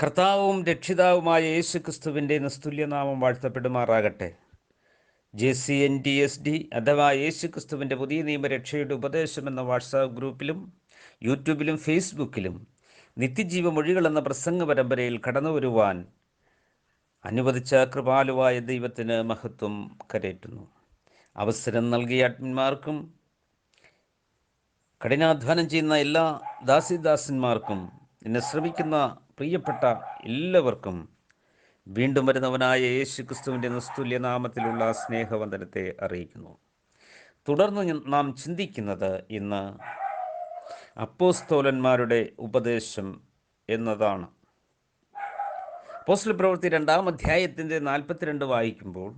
കർത്താവും രക്ഷിതാവുമായ യേശു ക്രിസ്തുവിൻ്റെ നിസ്തുല്യനാമം വാഴ്ത്തപ്പെടുമാറാകട്ടെ. JCNTSD അഥവാ യേശു ക്രിസ്തുവിൻ്റെ പുതിയ നിയമരക്ഷയുടെ ഉപദേശം എന്ന വാട്സാപ്പ് ഗ്രൂപ്പിലും യൂട്യൂബിലും ഫേസ്ബുക്കിലും നിത്യജീവ മൊഴികൾ എന്ന പ്രസംഗ പരമ്പരയിൽ കടന്നു വരുവാൻ അനുവദിച്ച കൃപാലുവായ ദൈവത്തിന് മഹത്വം കരേറ്റുന്നു. അവസരം നൽകിയ അഡ്മിന്മാർക്കും കഠിനാധ്വാനം ചെയ്യുന്ന എല്ലാ ദാസിദാസന്മാർക്കും എന്നെ ശ്രമിക്കുന്ന പ്രിയപ്പെട്ട എല്ലാവർക്കും വീണ്ടും വരുന്നവനായ യേശു ക്രിസ്തുവിൻ്റെ നിസ്തുല്യനാമത്തിലുള്ള സ്നേഹവന്ദനത്തെ അറിയിക്കുന്നു. തുടർന്ന് നാം ചിന്തിക്കുന്നത് ഇന്ന് അപ്പോസ്തോലന്മാരുടെ ഉപദേശം എന്നതാണ്. അപ്പോസ്തല പ്രവൃത്തി 2-ാം അധ്യായത്തിൻ്റെ 42 വായിക്കുമ്പോൾ,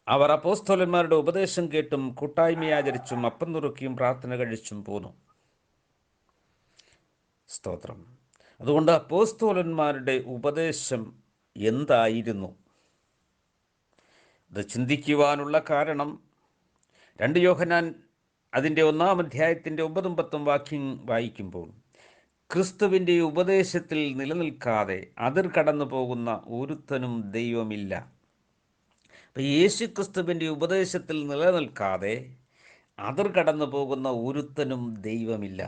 അവർ അപ്പോസ്തോലന്മാരുടെ ഉപദേശം കേട്ടും കൂട്ടായ്മയാചരിച്ചും അപ്പം നുറുക്കിയും പ്രാർത്ഥന കഴിച്ചും പോന്നു. സ്തോത്രം. അതുകൊണ്ട് അപ്പോസ്തോലന്മാരുടെ ഉപദേശം എന്തായിരുന്നു? ഇത് ചിന്തിക്കുവാനുള്ള കാരണം 2 യോഹന്നാൻ അതിൻ്റെ 1-ാം അധ്യായത്തിൻ്റെ 9-ഉം 10-ഉം വാക്യം വായിക്കുമ്പോൾ, ക്രിസ്തുവിൻ്റെ ഉപദേശത്തിൽ നിലനിൽക്കാതെ അതിർ കടന്നു പോകുന്ന ഒരുത്തനും ദൈവമില്ല. അപ്പം യേശു ക്രിസ്തുവിൻ്റെ ഉപദേശത്തിൽ നിലനിൽക്കാതെ അതിർ കടന്നു പോകുന്ന ഒരുത്തനും ദൈവമില്ല.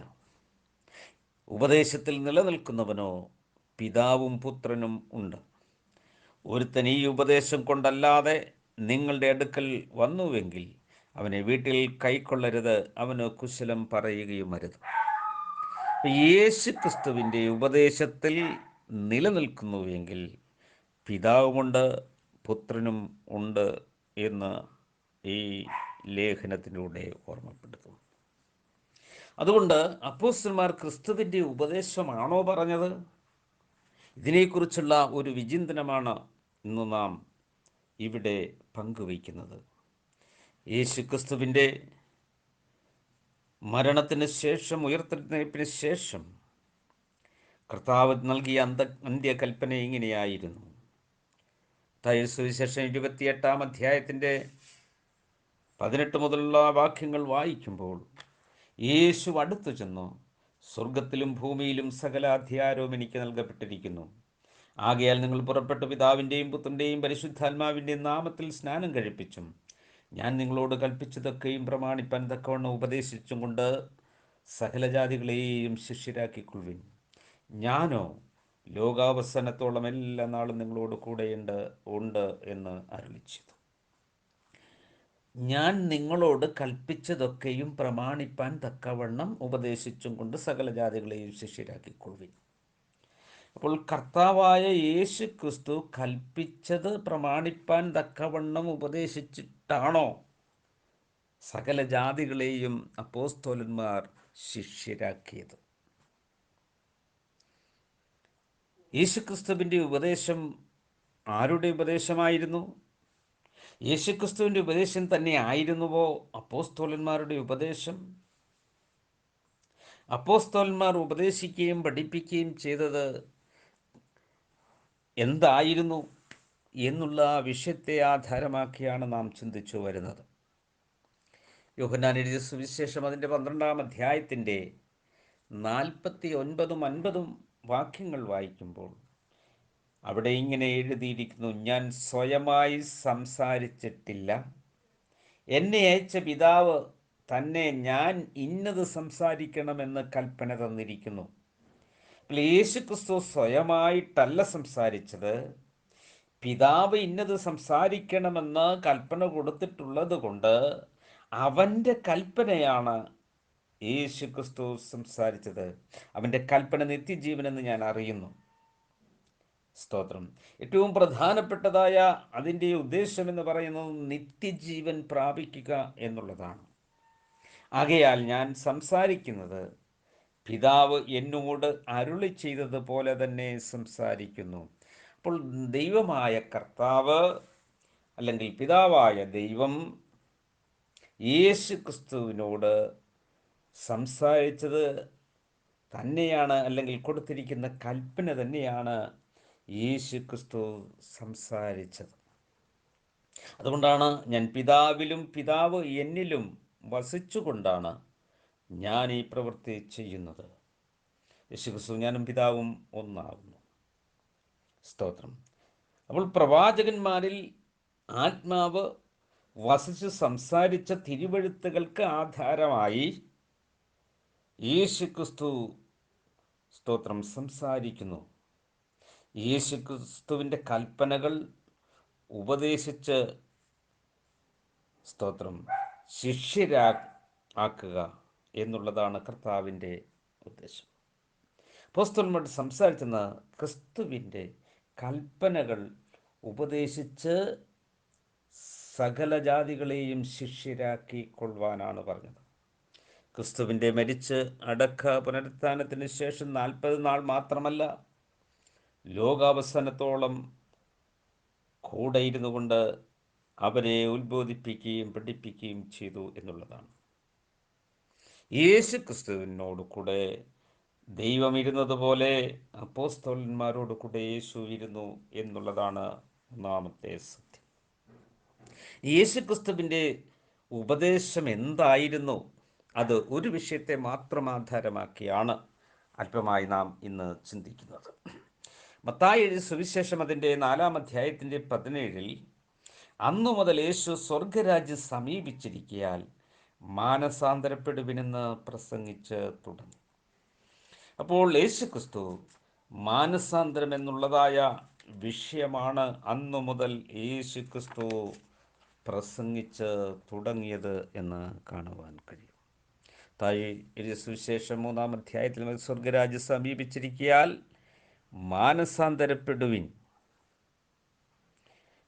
ഉപദേശത്തിൽ നിലനിൽക്കുന്നവനോ പിതാവും പുത്രനും ഉണ്ട്. ഒരുത്തൻ ഈ ഉപദേശം കൊണ്ടല്ലാതെ നിങ്ങളുടെ അടുക്കൽ വന്നുവെങ്കിൽ അവനെ വീട്ടിൽ കൈക്കൊള്ളരുത്, അവന് കുശലം പറയുകയും അരുത്. യേശു ക്രിസ്തുവിൻ്റെ ഉപദേശത്തിൽ നിലനിൽക്കുന്നുവെങ്കിൽ പിതാവുമുണ്ട് പുത്രനും ഉണ്ട് എന്ന് ഈ ലേഖനത്തിലൂടെ ഓർമ്മപ്പെടുത്തും. അതുകൊണ്ട് അപ്പോസ്തലന്മാർ ക്രിസ്തുവിൻ്റെ ഉപദേശമാണോ പറഞ്ഞത്? ഇതിനെക്കുറിച്ചുള്ള ഒരു വിചിന്തനമാണ് ഇന്ന് നാം ഇവിടെ പങ്കുവയ്ക്കുന്നത്. യേശു ക്രിസ്തുവിൻ്റെ മരണത്തിന് ശേഷം, ഉയർത്തെഴുന്നേൽപ്പിന് ശേഷം കർത്താവ് നൽകിയ അന്ത്യകൽപ്പന ഇങ്ങനെയായിരുന്നു. മത്തായി സുവിശേഷം 28-ാം അധ്യായത്തിൻ്റെ 18 മുതലുള്ള വാക്യങ്ങൾ വായിക്കുമ്പോൾ, യേശു അടുത്തു ചെന്നു, സ്വർഗത്തിലും ഭൂമിയിലും സകല അധികാരവും എനിക്ക് നൽകപ്പെട്ടിരിക്കുന്നു. ആകയാൽ നിങ്ങൾ പുറപ്പെട്ടു പിതാവിൻ്റെയും പുത്രൻ്റെയും പരിശുദ്ധാത്മാവിൻ്റെയും നാമത്തിൽ സ്നാനം കഴിപ്പിച്ചും ഞാൻ നിങ്ങളോട് കൽപ്പിച്ചതൊക്കെയും പ്രമാണിപ്പാൻ തക്കവണ്ണം ഉപദേശിച്ചും കൊണ്ട് സകല ജാതികളെയും ശിഷ്യരാക്കിക്കൊള്ളുവിൻ. ഞാനോ ലോകാവസാനത്തോളം എല്ലാ നാളും നിങ്ങളോട് ഉണ്ട് എന്ന് അരുളിച്ചെയ്തു. ഞാൻ നിങ്ങളോട് കൽപ്പിച്ചതൊക്കെയും പ്രമാണിപ്പാൻ തക്കവണ്ണം ഉപദേശിച്ചും കൊണ്ട് സകല ജാതികളെയും ശിഷ്യരാക്കിക്കൊള്ളുവിൻ. അപ്പോൾ കർത്താവായ യേശു ക്രിസ്തു കൽപ്പിച്ചത് പ്രമാണിപ്പാൻ തക്കവണ്ണം ഉപദേശിച്ചിട്ടാണോ സകല ജാതികളെയും അപ്പോസ്തോലന്മാർ ശിഷ്യരാക്കിയത്? യേശുക്രിസ്തുവിൻ്റെ ഉപദേശം ആരുടെ ഉപദേശമായിരുന്നു? യേശുക്രിസ്തുവിൻ്റെ ഉപദേശം തന്നെ ആയിരുന്നുവോ അപ്പോസ്തോലന്മാരുടെ ഉപദേശം? അപ്പോസ്തോലന്മാർ ഉപദേശിക്കുകയും പഠിപ്പിക്കുകയും ചെയ്തത് എന്തായിരുന്നു എന്നുള്ള വിഷയത്തെ ആധാരമാക്കിയാണ് നാം ചിന്തിച്ചു വരുന്നത്. യോഹന്നാൻ എഴുതിയ സുവിശേഷം അതിൻ്റെ 12-ാം അധ്യായത്തിൻ്റെ 49-ഉം 50-ഉം വാക്യങ്ങൾ വായിക്കുമ്പോൾ അവിടെ ഇങ്ങനെ എഴുതിയിരിക്കുന്നു: ഞാൻ സ്വയമായി സംസാരിച്ചിട്ടില്ല, എന്നെ അയച്ച പിതാവ് തന്നെ ഞാൻ ഇന്നത് സംസാരിക്കണമെന്ന് കൽപ്പന തന്നിരിക്കുന്നു. യേശു ക്രിസ്തു സ്വയമായിട്ടല്ല സംസാരിച്ചത്, പിതാവ് ഇന്നത് സംസാരിക്കണമെന്ന് കൽപ്പന കൊടുത്തിട്ടുള്ളത് കൊണ്ട് അവൻ്റെ കൽപ്പനയാണ് യേശു ക്രിസ്തു സംസാരിച്ചത്. അവൻ്റെ കൽപ്പന നിത്യജീവനെന്ന് ഞാൻ അറിയുന്നു. സ്തോത്രം. ഏറ്റവും പ്രധാനപ്പെട്ടതായ അതിൻ്റെ ഉദ്ദേശം എന്ന് പറയുന്നത് നിത്യജീവൻ പ്രാപിക്കുക എന്നുള്ളതാണ്. ആകയാൽ ഞാൻ സംസാരിക്കുന്നത് പിതാവ് എന്നോട് അരുളി ചെയ്തതുപോലെ തന്നെ സംസാരിക്കുന്നു. അപ്പോൾ ദൈവമായ കർത്താവ് അല്ലെങ്കിൽ പിതാവായ ദൈവം യേശു ക്രിസ്തുവിനോട് സംസാരിച്ചത് തന്നെയാണ്, അല്ലെങ്കിൽ കൊടുത്തിരിക്കുന്ന കൽപ്പന തന്നെയാണ് യേശു ക്രിസ്തു സംസാരിച്ചത്. അതുകൊണ്ടാണ് ഞാൻ പിതാവിലും പിതാവ് എന്നിലും വസിച്ചുകൊണ്ടാണ് ഞാൻ ഈ പ്രവൃത്തി ചെയ്യുന്നത്. യേശുക്രിസ്തു ഞാനും പിതാവും ഒന്നാകുന്നു. സ്തോത്രം. അപ്പോൾ പ്രവാചകന്മാരിൽ ആത്മാവ് വസിച്ച് സംസാരിച്ച തിരുവെഴുത്തുകൾക്ക് ആധാരമായി യേശുക്രിസ്തു സ്തോത്രം സംസാരിക്കുന്നു. യേശുക്രിസ്തുവിൻ്റെ കൽപ്പനകൾ ഉപദേശിച്ച് സ്തോത്രം ശിഷ്യരാക്കുക എന്നുള്ളതാണ് കർത്താവിൻ്റെ ഉദ്ദേശം. അപ്പോസ്തലന്മാർ സംസാരിച്ചെന്ന ക്രിസ്തുവിൻ്റെ കൽപ്പനകൾ ഉപദേശിച്ച് സകല ജാതികളെയും ശിഷ്യരാക്കിക്കൊള്ളുവാനാണ് പറഞ്ഞത്. ക്രിസ്തുവിൻ്റെ മരിച്ച് അടക്ക പുനരുത്ഥാനത്തിന് ശേഷം 40 നാൾ മാത്രമല്ല, ലോകാവസാനത്തോളം കൂടെ ഇരുന്നു കൊണ്ട് അവരെ ഉത്ബോധിപ്പിക്കുകയും പഠിപ്പിക്കുകയും ചെയ്തു എന്നുള്ളതാണ്. യേശു ക്രിസ്തുവിനോട് കൂടെ ദൈവം ഇരുന്നത് പോലെ അപ്പോസ്തലന്മാരോട് കൂടെ യേശു ഇരുന്നു എന്നുള്ളതാണ് ഒന്നാമത്തെ സത്യം. യേശു ക്രിസ്തുവിൻ്റെ ഉപദേശം എന്തായിരുന്നു? അത് ഒരു വിഷയത്തെ മാത്രം ആധാരമാക്കിയാണ് അല്പമായി നാം ഇന്ന് ചിന്തിക്കുന്നത്. മത്തായി എഴുതിയ സുവിശേഷം അതിൻ്റെ 4-ാം അധ്യായത്തിൻ്റെ 17 അന്നു മുതൽ യേശു സ്വർഗരാജ്യം സമീപിച്ചിരിക്കയാൽ മാനസാന്തരപ്പെടുവിനെന്ന് പ്രസംഗിച്ച് തുടങ്ങി. അപ്പോൾ യേശു ക്രിസ്തു മാനസാന്തരം എന്നുള്ളതായ വിഷയമാണ് അന്നു മുതൽ യേശു ക്രിസ്തു പ്രസംഗിച്ച് തുടങ്ങിയത് എന്ന് കാണുവാൻ കഴിയും. താഴെ എഴുതിയ സുവിശേഷം 3-ാം അധ്യായത്തിൽ സ്വർഗരാജ്യം സമീപിച്ചിരിക്കയാൽ മാനസാന്തരപ്പെടുവിൻ.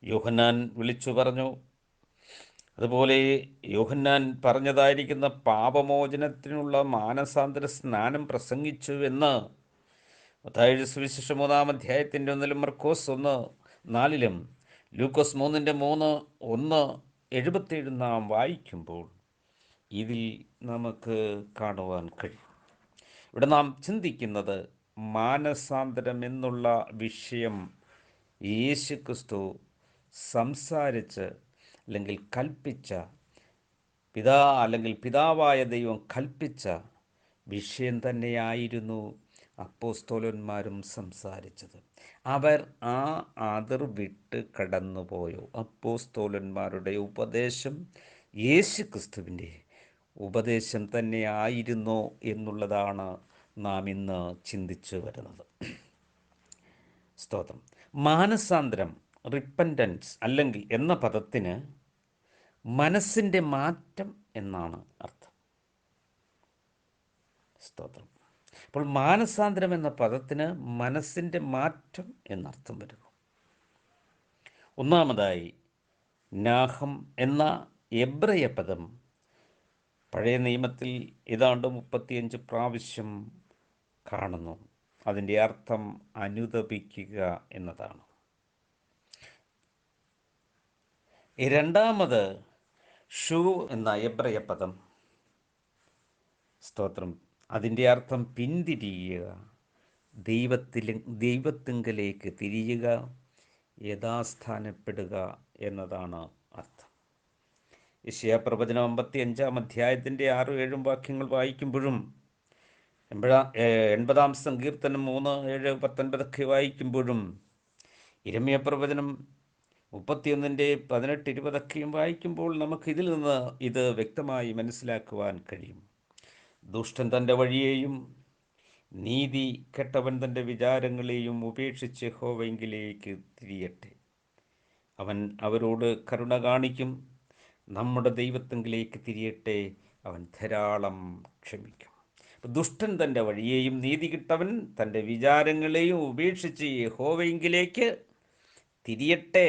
യോഹന്നാൻ വിളിച്ചു പറഞ്ഞു. അതുപോലെ യോഹന്നാൻ പറഞ്ഞതായിരിക്കുന്ന പാപമോചനത്തിനുള്ള മാനസാന്തര സ്നാനം പ്രസംഗിച്ചു എന്ന് മത്തായി സുവിശേഷം 3-ാം അധ്യായത്തിൻ്റെ 1 മർക്കോസ് 1:4 ലൂക്കോസ് 3:1-1:77 നാം വായിക്കുമ്പോൾ ഇതിൽ നമുക്ക് കാണുവാൻ കഴിയും. ഇവിടെ നാം ചിന്തിക്കുന്നത് മാനസാന്തരം എന്നുള്ള വിഷയം യേശു ക്രിസ്തു സംസാരിച്ച് അല്ലെങ്കിൽ കൽപ്പിച്ച പിതാവായ ദൈവം കൽപ്പിച്ച വിഷയം തന്നെയായിരുന്നു അപ്പോസ്തലന്മാരും സംസാരിച്ചത്. അവർ ആ അതിർ വിട്ട് കടന്നുപോയോ? അപ്പോസ്തലന്മാരുടെ ഉപദേശം യേശു ക്രിസ്തുവിൻ്റെ ഉപദേശം തന്നെയായിരുന്നോ എന്നുള്ളതാണ് നാം ഇന്ന് ചിന്തിച്ചു വരുന്നത്. സ്തോത്രം. മാനസാന്തരം, റിപ്പൻറ്റൻസ് അല്ലെങ്കിൽ എന്ന പദത്തിന് മനസ്സിൻ്റെ മാറ്റം എന്നാണ് അർത്ഥം. സ്തോത്രം. അപ്പോൾ മാനസാന്തരം എന്ന പദത്തിന് മനസ്സിൻ്റെ മാറ്റം എന്നർത്ഥം വരുന്നു. ഒന്നാമതായി നാഹം എന്ന എബ്രയ പദം പഴയ നിയമത്തിൽ ഏതാണ്ട് 35 പ്രാവശ്യം കാണുന്നു. അതിൻ്റെ അർത്ഥം അനുതപിക്കുക എന്നതാണ്. രണ്ടാമത് ഷൂ എന്ന എബ്രയ പദം സ്തോത്രം, അതിൻ്റെ അർത്ഥം പിന്തിരിയുക, ദൈവത്തിങ്കലേക്ക് തിരിയുക, യഥാസ്ഥാനപ്പെടുക എന്നതാണ് അർത്ഥം. യെശയ്യാപ്രവചനം 55-ാം അധ്യായത്തിൻ്റെ 6-7 വാക്യങ്ങൾ വായിക്കുമ്പോഴും 80-ാം സങ്കീർത്തനം 3:7-19 വായിക്കുമ്പോഴും യിരെമ്യാപ്രവചനം 31:18-20 വായിക്കുമ്പോൾ നമുക്ക് ഇതിൽ നിന്ന് ഇത് വ്യക്തമായി മനസ്സിലാക്കുവാൻ കഴിയും. ദുഷ്ടൻ തൻ്റെ വഴിയെയും നീതി കെട്ടവൻ തൻ്റെ വിചാരങ്ങളെയും ഉപേക്ഷിച്ച് യഹോവയിലേക്ക് തിരിയട്ടെ. അവൻ അവരോട് കരുണ കാണിക്കും. നമ്മുടെ ദൈവത്തിങ്കിലേക്ക് തിരിയട്ടെ, അവൻ ധാരാളം ക്ഷമിക്കും. ദുഷ്ടൻ തൻ്റെ വഴിയെയും നീതി കെട്ടവൻ തൻ്റെ വിചാരങ്ങളെയും ഉപേക്ഷിച്ച് യഹോവയിലേക്ക് തിരിയട്ടെ.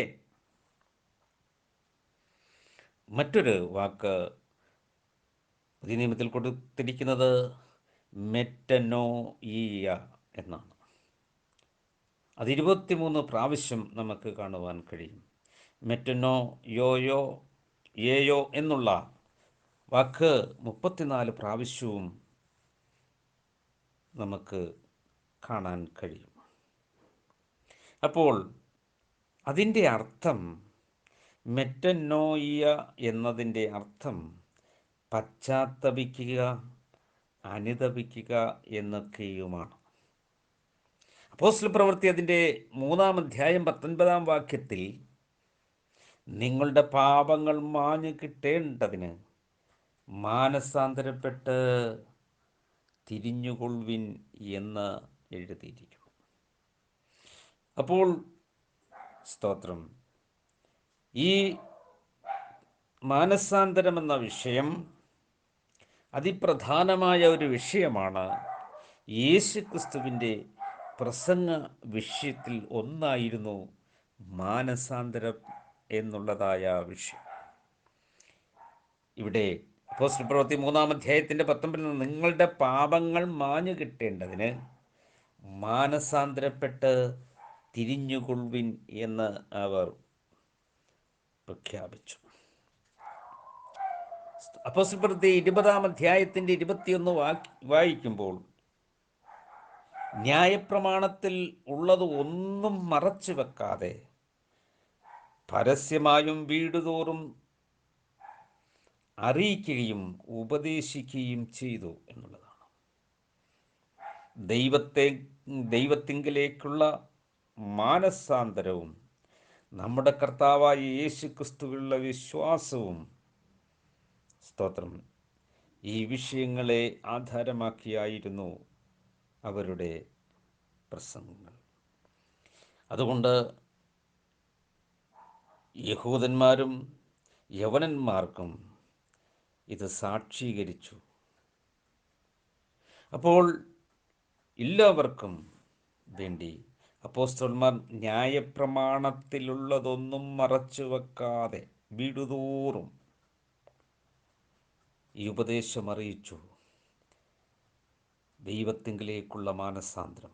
മറ്റൊരു വാക്ക് പുതിയ നിയമത്തിൽ കൊടുത്തിരിക്കുന്നത് മെറ്റനോയിയ എന്നാണ്. അത് 23 പ്രാവശ്യം നമുക്ക് കാണുവാൻ കഴിയും. മെറ്റനോ യോയോ എന്നുള്ള വാക്ക് 34 പ്രാവശ്യവും നമുക്ക് കാണാൻ കഴിയും. അപ്പോൾ അതിൻ്റെ അർത്ഥം, മെറ്റനോയിയ എന്നതിൻ്റെ അർത്ഥം പശ്ചാത്തപിക്കുക, അനുതപിക്കുക എന്നൊക്കെയുമാണ്. അപ്പോസ്തല പ്രവൃത്തി അതിൻ്റെ 3-ാം അധ്യായം 19-ാം വാക്യത്തിൽ, നിങ്ങളുടെ പാപങ്ങൾ മാഞ്ഞു കിട്ടേണ്ടതിന് മാനസാന്തരപ്പെട്ട് തിരിഞ്ഞുകൊള്ളുവിൻ എന്ന് എഴുതിയിരിക്കുന്നു. അപ്പോൾ സ്തോത്രം, ഈ മാനസാന്തരം എന്ന വിഷയം അതിപ്രധാനമായ ഒരു വിഷയമാണ്. യേശുക്രിസ്തുവിൻ്റെ പ്രസംഗ വിഷയത്തിൽ ഒന്നായിരുന്നു മാനസാന്തരം എന്നുള്ളതായ വിഷയം. ഇവിടെ അപ്പോസ്തല പ്രവൃത്തി 3-ാം അധ്യായത്തിൻ്റെ 19 നിങ്ങളുടെ പാപങ്ങൾ മാഞ്ഞു കിട്ടേണ്ടതിന് മാനസാന്തരപ്പെട്ട് തിരിഞ്ഞുകൊള്ളുവിൻ എന്ന് അവർ പ്രഖ്യാപിച്ചു. അപ്പോസ്തല പ്രവൃത്തി 20-ാം അധ്യായത്തിൻ്റെ 21 വായിക്കുമ്പോൾ, ന്യായപ്രമാണത്തിൽ ഉള്ളത് ഒന്നും മറച്ചു വെക്കാതെ പരസ്യമായും വീടുതോറും അറിയിക്കുകയും ഉപദേശിക്കുകയും ചെയ്തു എന്നുള്ളതാണ്. ദൈവത്തിങ്കിലേക്കുള്ള മാനസാന്തരവും നമ്മുടെ കർത്താവായ യേശുക്രിസ്തുവിലുള്ള വിശ്വാസവും, സ്തോത്രം, ഈ വിഷയങ്ങളെ ആധാരമാക്കിയായിരുന്നു അവരുടെ പ്രസംഗങ്ങൾ. അതുകൊണ്ട് യഹൂദന്മാരും യവനന്മാർക്കും ഇത് സാക്ഷീകരിച്ചു. അപ്പോൾ എല്ലാവർക്കും വേണ്ടി അപ്പോസ്തലന്മാർ ന്യായപ്രമാണത്തിലുള്ളതൊന്നും മറച്ചു വെക്കാതെ വീടുതോറും ഈ ഉപദേശം അറിയിച്ചു. ദൈവത്തിങ്കിലേക്കുള്ള മാനസാന്തരം,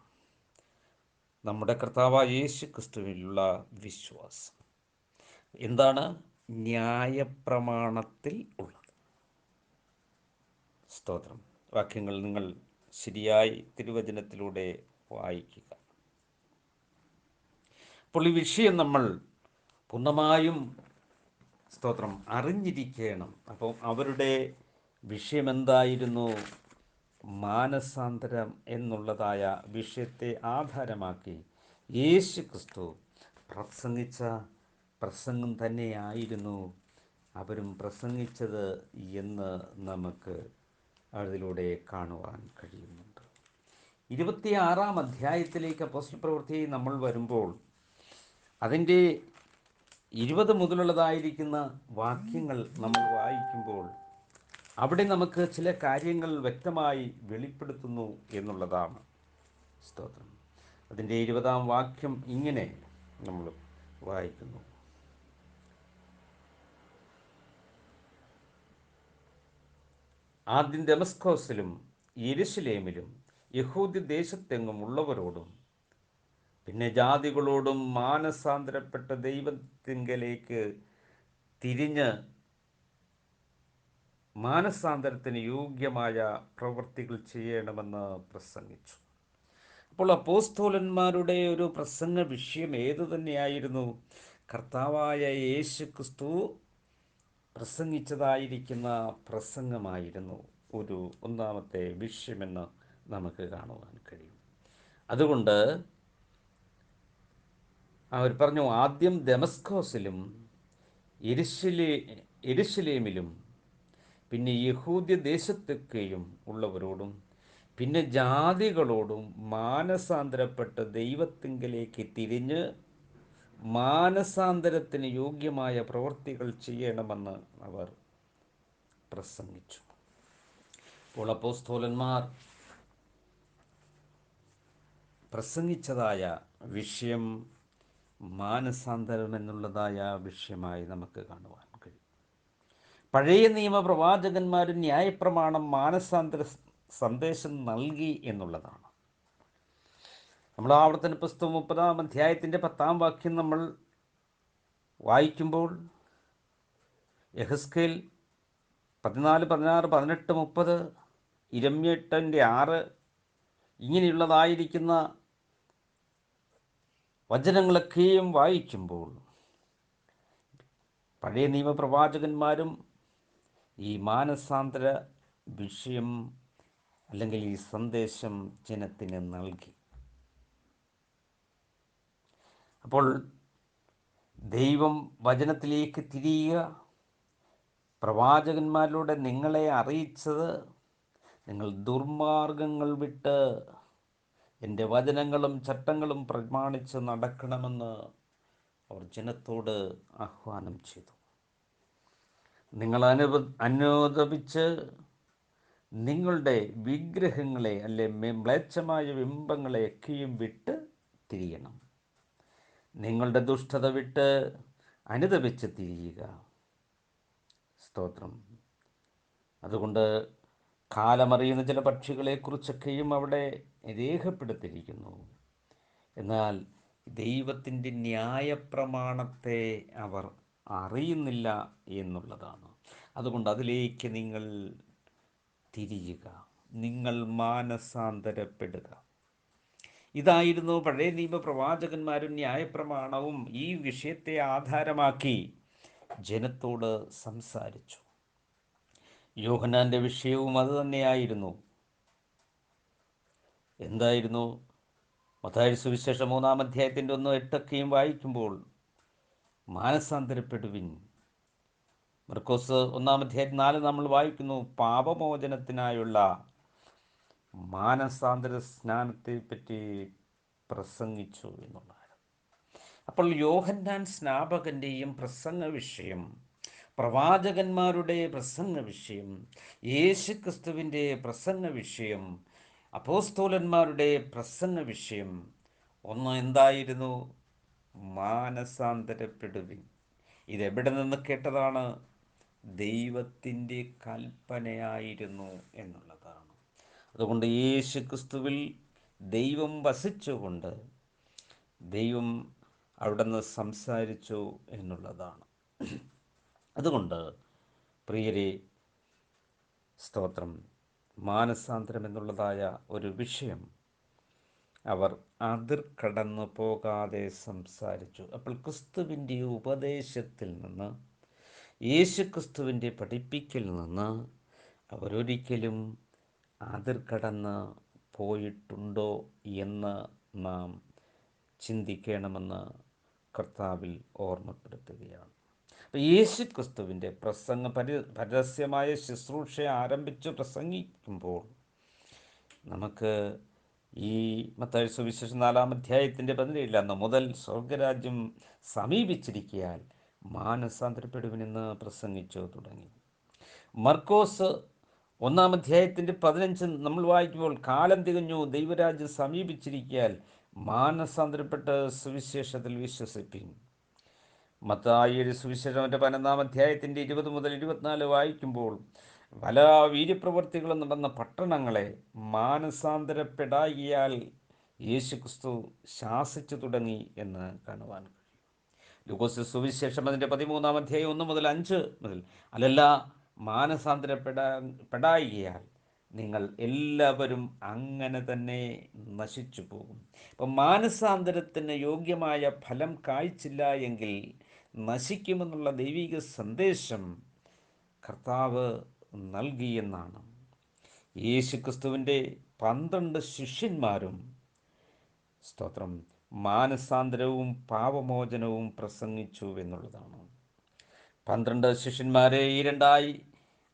നമ്മുടെ കർത്താവായ യേശുക്രിസ്തുവിലുള്ള വിശ്വാസം. എന്താണ് ന്യായപ്രമാണത്തിൽ ഉള്ളത്? സ്തോത്രം. വാക്യങ്ങൾ നിങ്ങൾ ശരിയായി തിരുവചനത്തിലൂടെ വായിക്കുക. അപ്പോൾ ഈ വിഷയം നമ്മൾ പൂർണ്ണമായും, സ്തോത്രം, അറിഞ്ഞിരിക്കണം. അപ്പോൾ അവരുടെ വിഷയം എന്തായിരുന്നു? മാനസാന്തരം എന്നുള്ളതായ വിഷയത്തെ ആധാരമാക്കി യേശുക്രിസ്തു പ്രസംഗിച്ച പ്രസംഗം തന്നെയായിരുന്നു അവരും പ്രസംഗിച്ചത് എന്ന് നമുക്ക് അതിലൂടെ കാണുവാൻ കഴിയുന്നുണ്ട്. 26-ാം അധ്യായത്തിലേക്ക് അപ്പോസ്തല പ്രവൃത്തി നമ്മൾ വരുമ്പോൾ, അതിൻ്റെ 20 മുതലുള്ളതായിരിക്കുന്ന വാക്യങ്ങൾ നമ്മൾ വായിക്കുമ്പോൾ, അവിടെ നമുക്ക് ചില കാര്യങ്ങൾ വ്യക്തമായി വെളിപ്പെടുത്തുന്നു എന്നുള്ളതാണ്. സ്തോത്രം. അതിൻ്റെ 20-ാം വാക്യം ഇങ്ങനെ നമ്മൾ വായിക്കുന്നു: ആദ്യം ദമസ്കോസിലും യെരുശലേമിലും യഹൂദ്യ ദേശത്തെങ്ങും ഉള്ളവരോടും പിന്നെ ജാതികളോടും മാനസാന്തരപ്പെട്ട ദൈവത്തിങ്കലേക്ക് തിരിഞ്ഞ് മാനസാന്തരത്തിന് യോഗ്യമായ പ്രവൃത്തികൾ ചെയ്യണമെന്ന് പ്രസംഗിച്ചു. അപ്പോൾ അപ്പോസ്തലന്മാരുടെ ഒരു പ്രസംഗ വിഷയം ഏതു തന്നെയായിരുന്നു? കർത്താവായ യേശുക്രിസ്തു പ്രസംഗിച്ചതായിരിക്കുന്ന പ്രസംഗമായിരുന്നു ഒരു ഒന്നാമത്തെ വിഷയമെന്ന് നമുക്ക് കാണുവാൻ കഴിയും. അതുകൊണ്ട് അവർ പറഞ്ഞു, ആദ്യം ദമസ്കോസിലും യെരുശലേമിലും പിന്നെ യഹൂദ്യ ദേശത്തൊക്കെയും ഉള്ളവരോടും പിന്നെ ജാതികളോടും മാനസാന്തരപ്പെട്ട് ദൈവത്തിങ്കലേക്ക് തിരിഞ്ഞ് മാനസാന്തരത്തിന് യോഗ്യമായ പ്രവൃത്തികൾ ചെയ്യണമെന്ന് അവർ പ്രസംഗിച്ചു. അപ്പോൾ അപ്പോസ്തലന്മാർ പ്രസംഗിച്ചതായ വിഷയം മാനസാന്തരം എന്നുള്ളതായ വിഷയമായി നമുക്ക് കാണുവാൻ കഴിയും. പഴയ നിയമ പ്രവാചകന്മാരും ന്യായപ്രമാണം മാനസാന്തര സന്ദേശം നൽകി എന്നുള്ളതാണ്. നമ്മൾ ആവർത്തന പുസ്തകം 30-ാം അധ്യായത്തിൻ്റെ 10-ാം വാക്യം നമ്മൾ വായിക്കുമ്പോൾ, യെഹെസ്കേൽ 14, 16, 18, 30, യിരെമ്യാ 8:6 ഇങ്ങനെയുള്ളതായിരിക്കുന്ന വചനങ്ങളൊക്കെയും വായിക്കുമ്പോൾ പഴയ നിയമപ്രവാചകന്മാരും ഈ മാനസാന്തര വിഷയം അല്ലെങ്കിൽ ഈ സന്ദേശം ജനത്തിന് നൽകി. അപ്പോൾ ദൈവം വചനത്തിലേക്ക് തിരിയുക, പ്രവാചകന്മാരിലൂടെ നിങ്ങളെ അറിയിച്ചത് നിങ്ങൾ ദുർമാർഗങ്ങൾ വിട്ട് എൻ്റെ വചനങ്ങളും ചട്ടങ്ങളും പ്രമാണിച്ച് നടക്കണമെന്ന് അവർ ജനത്തോട് ആഹ്വാനം ചെയ്തു. നിങ്ങൾ അനുദപിച്ച് നിങ്ങളുടെ വിഗ്രഹങ്ങളെ മ്ലേച്ഛമായ ബിംബങ്ങളെയൊക്കെയും വിട്ട് തിരിയണം. നിങ്ങളുടെ ദുഷ്ടത വിട്ട് അനുദപിച്ച് തിരിയുക. സ്തോത്രം. അതുകൊണ്ട് കാലമറിയുന്ന ചില പക്ഷികളെക്കുറിച്ചൊക്കെയും അവിടെ രേഖപ്പെടുത്തിയിരിക്കുന്നു. എന്നാൽ ദൈവത്തിൻ്റെ ന്യായപ്രമാണത്തെ അവർ അറിയുന്നില്ല എന്നുള്ളതാണ്. അതുകൊണ്ട് അതിലേക്ക് നിങ്ങൾ തിരിയുക, നിങ്ങൾ മാനസാന്തരപ്പെടുക. ഇതായിരുന്നു പഴയ നിയമ പ്രവാചകന്മാരും ന്യായപ്രമാണവും ഈ വിഷയത്തെ ആധാരമാക്കി ജനത്തോട് സംസാരിച്ചു. യോഹന്നാൻ്റെ വിഷയവും അതുതന്നെയായിരുന്നു. എന്തായിരുന്നു? മത്തായി സുവിശേഷം 3-ാം അധ്യായത്തിൻ്റെ 1-8 വായിക്കുമ്പോൾ മാനസാന്തരപ്പെടുവിൻ. മർക്കോസ് 1-ാം അധ്യായം 4 നമ്മൾ വായിക്കുന്നു, പാപമോചനത്തിനായുള്ള മാനസാന്തര സ്നാനത്തെപ്പറ്റി പ്രസംഗിച്ചു എന്നുള്ളതാണ്. അപ്പോൾ യോഹന്നാൻ സ്നാപകൻ്റെയും പ്രസംഗ വിഷയം, പ്രവാചകന്മാരുടെ പ്രസംഗ വിഷയം, യേശുക്രിസ്തുവിൻ്റെ പ്രസംഗ വിഷയം, അപ്പോസ്തലന്മാരുടെ പ്രസംഗ വിഷയം ഒന്ന് എന്തായിരുന്നു? മാനസാന്തരപ്പെടുവിൻ. ഇതെവിടെ നിന്ന് കേട്ടതാണ്? ദൈവത്തിൻ്റെ കൽപ്പനയായിരുന്നു എന്നുള്ളതാണ്. അതുകൊണ്ട് യേശുക്രിസ്തുവിൽ ദൈവം വസിച്ചുകൊണ്ട് ദൈവം അവിടുന്ന് സംസാരിച്ചു എന്നുള്ളതാണ്. അതുകൊണ്ട് പ്രിയരെ, സ്തോത്രം, മാനസാന്തരം എന്നുള്ളതായ ഒരു വിഷയം അവർ അതിർ കടന്നു പോകാതെ സംസാരിച്ചു. അപ്പോൾ ക്രിസ്തുവിൻ്റെ ഉപദേശത്തിൽ നിന്ന്, യേശുക്രിസ്തുവിൻ്റെ പഠിപ്പിക്കൽ നിന്ന് അവരൊരിക്കലും അതിർ കടന്ന് പോയിട്ടുണ്ടോ എന്ന് നാം ചിന്തിക്കണമെന്ന് കർത്താവിൽ ഓർമ്മപ്പെടുത്തുകയാണ്. അപ്പോൾ യേശുക്രിസ്തുവിൻ്റെ പരസ്യമായ ശുശ്രൂഷ ആരംഭിച്ച് പ്രസംഗിക്കുമ്പോൾ നമുക്ക് ഈ മത്തായി സുവിശേഷം 4-ാം അധ്യായത്തിൻ്റെ 17 അന്ന് മുതൽ സ്വർഗരാജ്യം സമീപിച്ചിരിക്കയാൽ മാനസാന്തരപ്പെടുവിനെന്ന് പ്രസംഗിച്ചു തുടങ്ങി. മർക്കോസ് 1-ാം അധ്യായത്തിൻ്റെ 15 നമ്മൾ വായിക്കുമ്പോൾ കാലം തികഞ്ഞു, ദൈവരാജ്യം സമീപിച്ചിരിക്കയാൽ മാനസാന്തരപ്പെട്ട് സുവിശേഷത്തിൽ വിശ്വസിപ്പിൻ. മത്തായിയുടെ സുവിശേഷം 11-ാം അധ്യായത്തിൻ്റെ 20 മുതൽ 24 വായിക്കുമ്പോൾ പല വീര്യപ്രവൃത്തികളും നടന്ന പട്ടണങ്ങളെ മാനസാന്തരപ്പെടായികയാൽ യേശുക്രിസ്തു ശാസിച്ചു തുടങ്ങി എന്ന് കാണുവാൻ കഴിയും. ലൂക്കോസ് സുവിശേഷം അതിൻ്റെ 13-ാം അധ്യായം 1 മുതൽ 5 മുതൽ അല്ലല്ല, മാനസാന്തരപ്പെടായികയാൽ നിങ്ങൾ എല്ലാവരും അങ്ങനെ തന്നെ നശിച്ചു പോകും. അപ്പം മാനസാന്തരത്തിന് യോഗ്യമായ ഫലം കായ്ച്ചില്ല എങ്കിൽ നശിക്കുമെന്നുള്ള ദൈവിക സന്ദേശം കർത്താവ് നൽകിയെന്നാണ്. യേശുക്രിസ്തുവിൻ്റെ 12 ശിഷ്യന്മാരും, സ്തോത്രം, മാനസാന്തരവും പാപമോചനവും പ്രസംഗിച്ചു എന്നുള്ളതാണ്. 12 ശിഷ്യന്മാരെ രണ്ടായി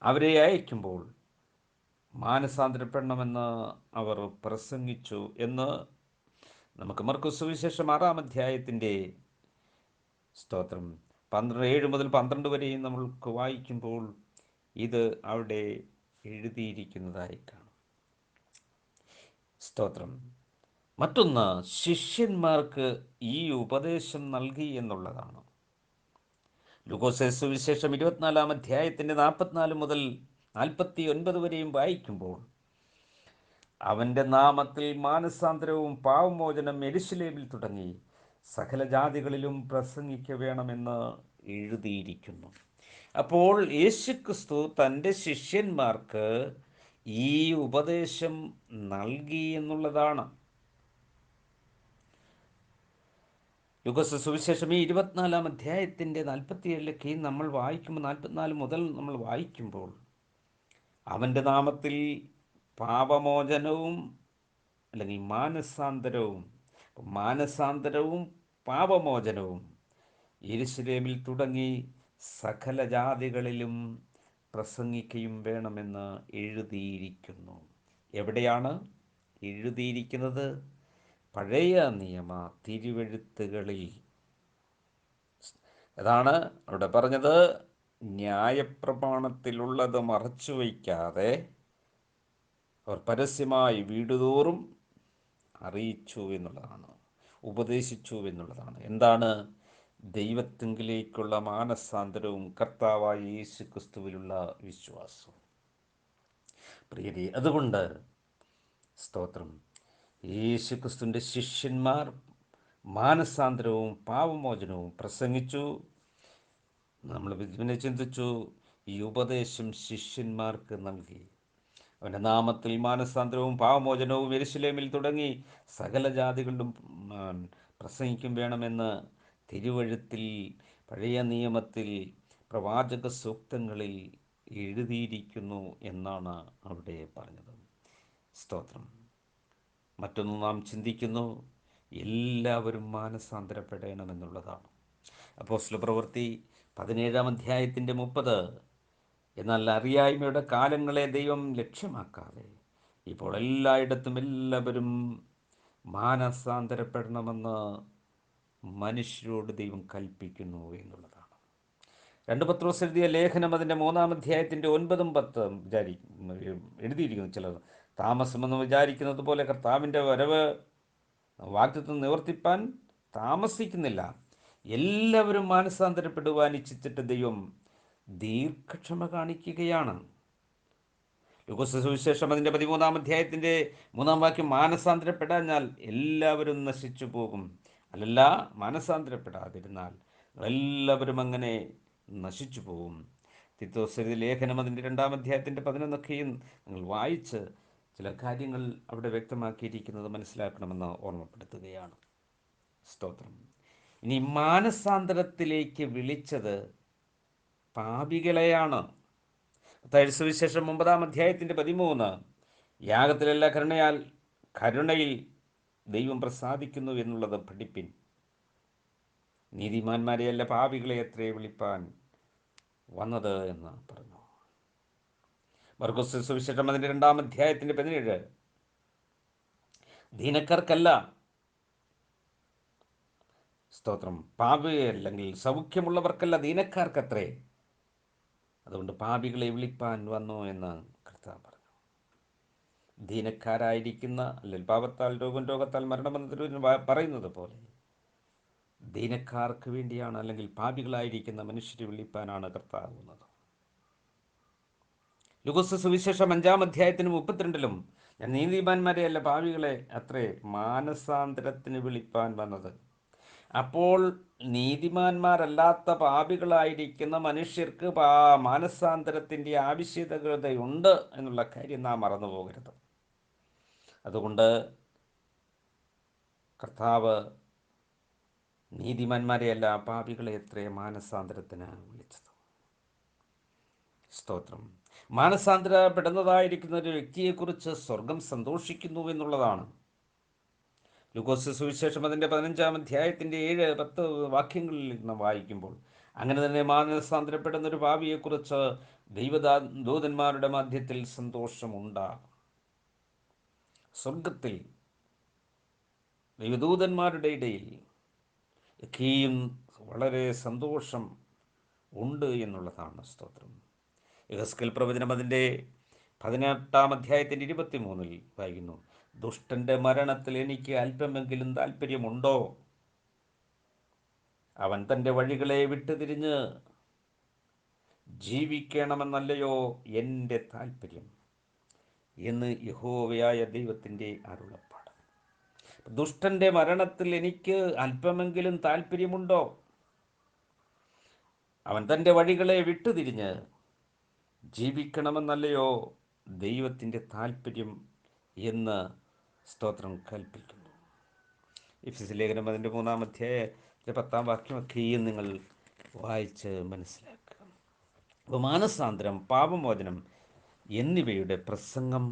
അവരെ അയക്കുമ്പോൾ മാനസാന്തരപ്പെടണമെന്ന് അവർ പ്രസംഗിച്ചു എന്ന് നമുക്ക് മർക്കോസ് സുവിശേഷം 6-ാം അധ്യായത്തിൻ്റെ, സ്തോത്രം, 7 മുതൽ 12 വരെയും നമ്മൾക്ക് വായിക്കുമ്പോൾ ഇത് അവിടെ എഴുതിയിരിക്കുന്നതായി കാണും. സ്തോത്രം. മറ്റൊന്ന്, ശിഷ്യന്മാർക്ക് ഈ ഉപദേശം നൽകി എന്നുള്ളതാണ്. ലൂക്കോസ് സുവിശേഷം 24-ാം അധ്യായത്തിൻ്റെ 44 മുതൽ 49 വരെയും വായിക്കുമ്പോൾ അവൻ്റെ നാമത്തിൽ മാനസാന്തരവും പാപമോചനം യെരൂശലേമിൽ തുടങ്ങി സകല ജാതികളിലും പ്രസംഗിക്ക വേണമെന്ന് എഴുതിയിരിക്കുന്നു. അപ്പോൾ യേശുക്രിസ്തു തൻ്റെ ശിഷ്യന്മാർക്ക് ഈ ഉപദേശം നൽകി എന്നുള്ളതാണ്. ലൂക്കോസ് സുവിശേഷം 24-ാം അധ്യായത്തിൻ്റെ 47 നമ്മൾ വായിക്കുമ്പോൾ 44 മുതൽ നമ്മൾ വായിക്കുമ്പോൾ അവൻ്റെ നാമത്തിൽ പാപമോചനവും അല്ലെങ്കിൽ മാനസാന്തരവും പാപമോചനവും യെരുശലേമിൽ തുടങ്ങി സകല ജാതികളിലും പ്രസംഗിക്കുകയും വേണമെന്ന് എഴുതിയിരിക്കുന്നു. എവിടെയാണ് എഴുതിയിരിക്കുന്നത്? പഴയ നിയമ തിരുവെഴുത്തുകളിൽ. അതാണ് അവിടെ പറഞ്ഞത്, ന്യായപ്രമാണത്തിലുള്ളത് മറച്ചു വയ്ക്കാതെ അവർ പരസ്യമായി വീടുതോറും അറിയിച്ചു എന്നുള്ളതാണ്, ഉപദേശിച്ചു എന്നുള്ളതാണ്. എന്താണ്? ദൈവത്തിങ്കിലേക്കുള്ള മാനസാന്തരവും കർത്താവായ യേശു ക്രിസ്തുവിലുള്ള വിശ്വാസവും. പ്രിയരെ, അതുകൊണ്ട് സ്തോത്രം, യേശു ക്രിസ്തുവിൻ്റെ ശിഷ്യന്മാർ മാനസാന്തരവും പാപമോചനവും പ്രസംഗിച്ചു. നമ്മൾ പിന്നെ ചിന്തിച്ചു, ഈ ഉപദേശം ശിഷ്യന്മാർക്ക് നൽകി. അവൻ്റെ നാമത്തിൽ മാനസാന്തരവും പാപമോചനവും യെരുശലേമിൽ തുടങ്ങി സകല ജാതികളിലും പ്രസംഗിക്കും വേണമെന്ന് തിരുവഴുത്തിൽ, പഴയ നിയമത്തിൽ, പ്രവാചക സൂക്തങ്ങളിൽ എഴുതിയിരിക്കുന്നു എന്നാണ് അവിടെ പറഞ്ഞത്. സ്തോത്രം. മറ്റൊന്ന് നാം ചിന്തിക്കുന്നു, എല്ലാവരും മാനസാന്തരപ്പെടണമെന്നുള്ളതാണ്. അപ്പോസ്തലപ്രവൃത്തി 17-ാം അധ്യായത്തിൻ്റെ 30. എന്നാൽ അറിയായ്മയുടെ കാലങ്ങളെ ദൈവം ലക്ഷ്യമാക്കാതെ ഇപ്പോൾ എല്ലായിടത്തും എല്ലാവരും മാനസാന്തരപ്പെടണമെന്ന് മനുഷ്യരോട് ദൈവം കൽപ്പിക്കുന്നു എന്നുള്ളതാണ്. 2 പത്രോസ് എഴുതിയ ലേഖനം അതിൻ്റെ 3-ാം അധ്യായത്തിൻ്റെ 9-ഉം 10-ഉം എഴുതിയിരിക്കുന്നു. ചിലർ താമസമെന്ന് വിചാരിക്കുന്നത് പോലെ കർത്താവിൻ്റെ വരവ് വാഗ്ദത്തം നിവർത്തിപ്പാൻ താമസിക്കുന്നില്ല. എല്ലാവരും മാനസാന്തരപ്പെടുവാൻ ഇച്ഛിച്ചിട്ട് ദൈവം ദീർഘക്ഷമ കാണിക്കുകയാണ്. ലൂക്കോസ് സുവിശേഷം അതിൻ്റെ 13-ാം അധ്യായത്തിൻ്റെ 3-ാം വാക്യം, മാനസാന്തരപ്പെടാഞ്ഞാൽ എല്ലാവരും നശിച്ചു പോകും. അല്ലല്ല, മാനസാന്തരപ്പെടാതിരുന്നാൽ എല്ലാവരും അങ്ങനെ നശിച്ചു പോകും. തീത്തോസ് ലേഖനം അതിൻ്റെ 2-ാം അധ്യായത്തിൻ്റെ 11-ഒക്കെയും നിങ്ങൾ വായിച്ച് ചില കാര്യങ്ങൾ അവിടെ വ്യക്തമാക്കിയിരിക്കുന്നത് മനസ്സിലാക്കണമെന്ന് ഓർമ്മപ്പെടുത്തുകയാണ്. സ്തോത്രം. ഇനി മാനസാന്തരത്തിലേക്ക് വിളിച്ചത് പാപികളെയാണ്. മത്തായി സുവിശേഷം 9-ാം അധ്യായത്തിൻ്റെ 13, യാഗത്തിലല്ല കരുണയിൽ ദൈവം പ്രസാദിക്കുന്നു എന്നുള്ളത് പഠിപ്പിൻ. നീതിമാന്മാരെയല്ല പാപികളെ എത്രേ വിളിപ്പാൻ വന്നത് എന്ന് പറഞ്ഞു. മർക്കോസ് സുവിശേഷം അതിൻ്റെ 2-ാം അധ്യായത്തിൻ്റെ 17, ദീനക്കാർക്കല്ല, സ്തോത്രം, അല്ലെങ്കിൽ സൗഖ്യമുള്ളവർക്കല്ല, ദീനക്കാർക്കത്രേ, അതുകൊണ്ട് പാപികളെ വിളിപ്പാൻ വന്നു എന്ന് കർത്താവ് പറഞ്ഞു. ദീനക്കാരായിരിക്കുന്ന, അല്ലെങ്കിൽ പാപത്താൽ രോഗത്താൽ മരണമെന്ന് പറയുന്നത് പോലെ ദീനക്കാർക്ക് വേണ്ടിയാണ്, അല്ലെങ്കിൽ പാപികളായിരിക്കുന്ന മനുഷ്യരെ വിളിപ്പാനാണ് കർത്താവ് വന്നത്. ലൂക്കോസ് സുവിശേഷം 5-ാം അധ്യായത്തിന് 32-ലും, ഞാൻ നീതിമാന്മാരെയല്ല പാപികളെ അത്രേ മാനസാന്തരത്തിന് വിളിപ്പാൻ വന്നത്. അപ്പോൾ നീതിമാന്മാരല്ലാത്ത പാപികളായിരിക്കുന്ന മനുഷ്യർക്ക് മാനസാന്തരത്തിൻ്റെ ആവശ്യകതയുണ്ട് എന്നുള്ള കാര്യം നാം മറന്നു പോകരുത്. അതുകൊണ്ട് കർത്താവ് നീതിമാന്മാരെയല്ല പാപികളെ എത്രേ മാനസാന്തരത്തിന് വിളിച്ചത്. സ്തോത്രം. മാനസാന്തരപ്പെടുന്നതായിരിക്കുന്ന ഒരു വ്യക്തിയെക്കുറിച്ച് സ്വർഗം സന്തോഷിക്കുന്നു എന്നുള്ളതാണ്. ലൂക്കോസ് സുവിശേഷം അതിൻ്റെ 15-ാം അധ്യായത്തിൻ്റെ 7-10 വാക്യങ്ങളിൽ നാം വായിക്കുമ്പോൾ, അങ്ങനെ തന്നെ മാനസാന്തരപ്പെടുന്ന ഒരു പാപിയെക്കുറിച്ച് ദൂതന്മാരുടെ മധ്യത്തിൽ സന്തോഷമുണ്ടാകും. സ്വർഗത്തിൽ ദൈവദൂതന്മാരുടെ ഇടയിൽ ഒക്കെയും വളരെ സന്തോഷം ഉണ്ട് എന്നുള്ളതാണ്. സ്തോത്രം. യെഹെസ്കേൽ പ്രവചനം അതിൻ്റെ 18-ാം അധ്യായത്തിൻ്റെ 23-ൽ വായിക്കുന്നു, ദുഷ്ടൻ്റെ മരണത്തിൽ എനിക്ക് അല്പമെങ്കിലും താല്പര്യമുണ്ടോ? അവൻ തൻ്റെ വഴികളെ വിട്ടുതിരിഞ്ഞ് ജീവിക്കണമെന്നല്ലയോ എൻ്റെ താല്പര്യം എന്ന് യഹോവയായ ദൈവത്തിൻ്റെ അരുളപ്പാട്. ദുഷ്ടൻ്റെ മരണത്തിൽ എനിക്ക് അല്പമെങ്കിലും താല്പര്യമുണ്ടോ? അവൻ തൻ്റെ വഴികളെ വിട്ടുതിരിഞ്ഞ് ജീവിക്കണമെന്നല്ലയോ ദൈവത്തിൻ്റെ താല്പര്യം എന്ന് സ്തോത്രം കൽപ്പിക്കുന്നു. എഫെസ്യ ലേഖനം അതിൻ്റെ 3-ാം അധ്യായത്തിൻ്റെ 10-ാം വാക്യമൊക്കെയും നിങ്ങൾ വായിച്ച് മനസ്സിലാക്കുക. അപ്പോൾ മാനസാന്തരം, പാപമോചനം എന്നിവയുടെ പ്രസംഗം,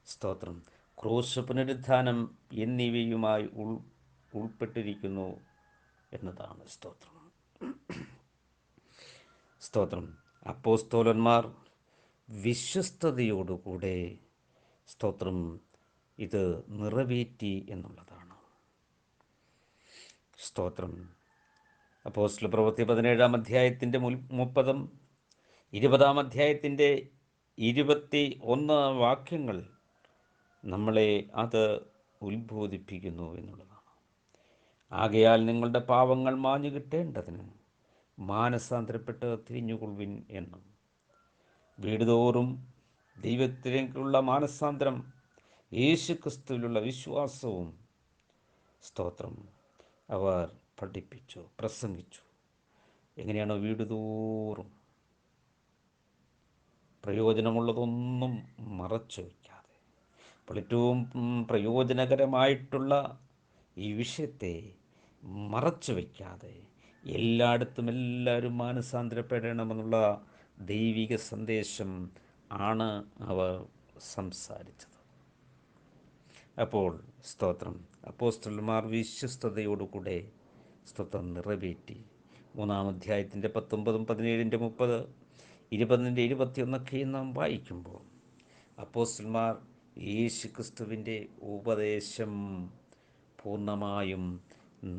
സ്തോത്രം, ക്രൂശ്, പുനരുത്ഥാനം എന്നിവയുമായി ഉൾപ്പെട്ടിരിക്കുന്നു എന്നതാണ്. സ്തോത്രം. സ്തോത്രം. അപ്പോസ്തോലന്മാർ വിശ്വസ്തയോടുകൂടെ സ്തോത്രം ഇത് നിറവേറ്റി എന്നുള്ളതാണ്. സ്തോത്രം. അപ്പോസ്തല പ്രവൃത്തി 17-ാം അധ്യായത്തിൻ്റെ 30-ഉം 20-ാം അധ്യായത്തിൻ്റെ 21 വാക്യങ്ങൾ നമ്മളെ അത് ഉത്ബോധിപ്പിക്കുന്നു എന്നുള്ളതാണ്. ആകയാൽ നിങ്ങളുടെ പാവങ്ങൾ മാഞ്ഞു കിട്ടേണ്ടതിന് മാനസാന്തരപ്പെട്ട് തിരിഞ്ഞുകൊള്ളുവിൻ എന്നും. വീടുതോറും ദൈവത്തിലേക്കുള്ള മാനസാന്തരം, യേശുക്രിസ്തുവിലുള്ള വിശ്വാസവും സ്തോത്രം അവർ പഠിപ്പിച്ചു, പ്രസംഗിച്ചു. എങ്ങനെയാണോ വീടുതോറും പ്രയോജനമുള്ളതൊന്നും മറച്ചു വയ്ക്കാതെ, അപ്പോൾ ഏറ്റവും പ്രയോജനകരമായിട്ടുള്ള ഈ വിഷയത്തെ മറച്ചു വയ്ക്കാതെ എല്ലായിടത്തും എല്ലാവരും മാനസാന്തരപ്പെടണമെന്നുള്ള ദൈവിക സന്ദേശം ആണ് അവർ സംസാരിച്ചത്. അപ്പോൾ സ്തോത്രം അപ്പോസ്തലന്മാർ വിശ്വസ്തയോടുകൂടെ സ്തോത്രം നിറവേറ്റി. 3-ാം അധ്യായത്തിൻ്റെ 19, 17, 30, 20, 21 നാം വായിക്കുമ്പോൾ അപ്പോസ്തലന്മാർ യേശുക്രിസ്തുവിൻ്റെ ഉപദേശം പൂർണ്ണമായും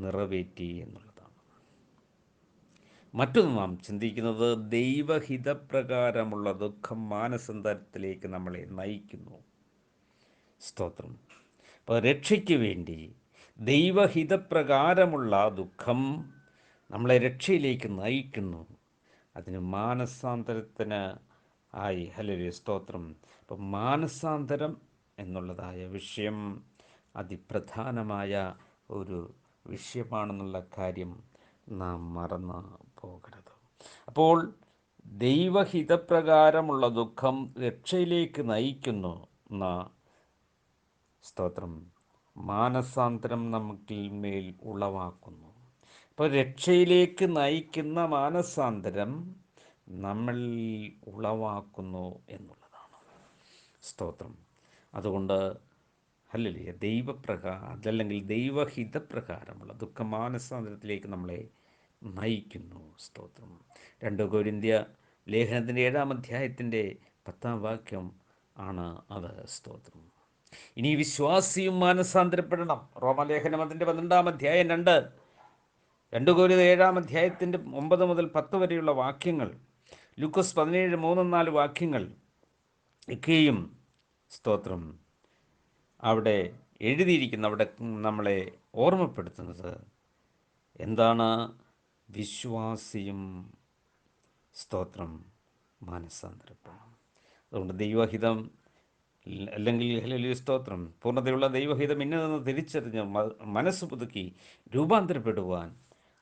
നിറവേറ്റി എന്നുള്ളതാണ്. മറ്റൊന്ന് നാം ചിന്തിക്കുന്നത് ദൈവഹിതപ്രകാരമുള്ള ദുഃഖം മാനസാന്തരത്തിലേക്ക് നമ്മളെ നയിക്കുന്നു. സ്തോത്രം. അപ്പോൾ രക്ഷയ്ക്ക് വേണ്ടി ദൈവഹിതപ്രകാരമുള്ള ദുഃഖം നമ്മളെ രക്ഷയിലേക്ക് നയിക്കുന്നു. അതിന് മാനസാന്തരത്തിന് ആയി. ഹല്ലേലൂയ, സ്തോത്രം. അപ്പം മാനസാന്തരം എന്നുള്ളതായ വിഷയം അതിപ്രധാനമായ ഒരു വിഷയമാണെന്നുള്ള കാര്യം നാം മറന്നു പോകരുത്. അപ്പോൾ ദൈവഹിതപ്രകാരമുള്ള ദുഃഖം രക്ഷയിലേക്ക് നയിക്കുന്നു എന്ന സ്തോത്രം മാനസാന്തരം നമുക്കിൽ മേൽ ഉളവാക്കുന്നു. അപ്പോൾ രക്ഷയിലേക്ക് നയിക്കുന്ന മാനസാന്തരം നമ്മൾ ഉളവാക്കുന്നു എന്നുള്ളതാണ്. സ്തോത്രം. അതുകൊണ്ട് ഹല്ലേലൂയ, അതല്ലെങ്കിൽ ദൈവഹിതപ്രകാരമുള്ള ദുഃഖ മാനസാന്തരത്തിലേക്ക് നമ്മളെ നയിക്കുന്നു. സ്തോത്രം. 2 കൊരിന്ത്യ ലേഖനത്തിൻ്റെ 7-ാം അധ്യായത്തിൻ്റെ 10-ാം വാക്യം ആണ് അത്. സ്തോത്രം. ഇനി വിശ്വാസിയും മാനസാന്തരപ്പെടണം. റോമാലേഖനം അതിൻ്റെ 12-ാം അധ്യായം 2 കൊരിന്ത്യർ 7-ാം അധ്യായത്തിൻ്റെ 9 മുതൽ 10 വരെയുള്ള വാക്യങ്ങൾ, ലൂക്കോസ് 17, 3-4 വാക്യങ്ങൾ ഒക്കെയും സ്തോത്രം അവിടെ എഴുതിയിരിക്കുന്ന, അവിടെ നമ്മളെ ഓർമ്മപ്പെടുത്തുന്നത് എന്താണ്? വിശ്വാസിയും സ്തോത്രം മാനസാന്തരപ്പെടണം. അതുകൊണ്ട് ദൈവഹിതം അല്ലെങ്കിൽ ഹല്ലേലൂയ, സ്തോത്രം, പൂർണ്ണതയുള്ള ദൈവഹിതം ഇന്നതെന്ന് തിരിച്ചറിഞ്ഞ് മനസ്സ് പുതുക്കി രൂപാന്തരപ്പെടുവാൻ